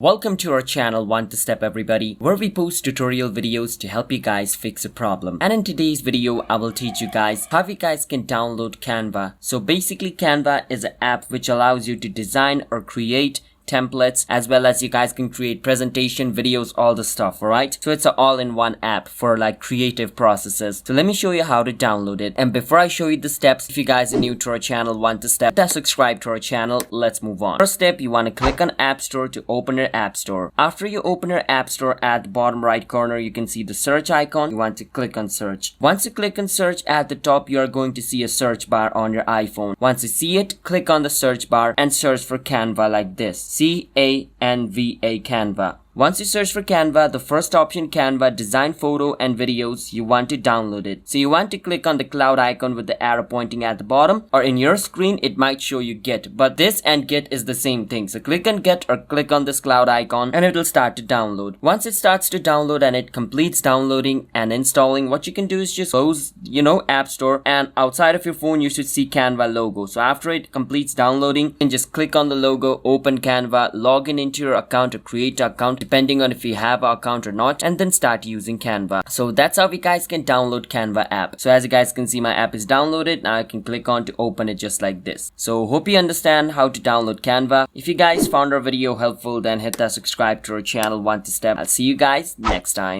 Welcome to our channel One to Step everybody, where we post tutorial videos to help you guys fix a problem. And in today's video, I will teach you guys how you guys can download Canva. So basically Canva is an app which allows you to design or create templates, as well as you guys can create presentation videos, all the stuff. Alright, so it's an all-in-one app for like creative processes. So let me show you how to download it. And before I show you the steps, if you guys are new to our channel One to Step, subscribe to our channel. Let's move on. First step, you want to click on App Store to open your App Store. After you open your App Store, at the bottom right corner you can see the search icon. You want to click on search. Once you click on search, at the top you are going to see a search bar on your iPhone. Once you see it, click on the search bar and search for Canva like this. Canva, Canva. Once you search for Canva, the first option, Canva Design Photo and Videos, you want to download it. So you want to click on the cloud icon with the arrow pointing at the bottom, or in your screen it might show you Get, but this and Get is the same thing. So click on Get or click on this cloud icon and it will start to download. Once it starts to download and it completes downloading and installing, what you can do is just close, App Store, and outside of your phone you should see Canva logo. So after it completes downloading, you can just click on the logo, open Canva, log in into your account or create an account depending on if you have an account or not, and then start using Canva. So that's how you guys can download Canva app. So as you guys can see, my app is downloaded. Now I can click on to open it just like this. So hope you understand how to download Canva. If you guys found our video helpful, then hit that subscribe to our channel One to Step. I'll see you guys next time.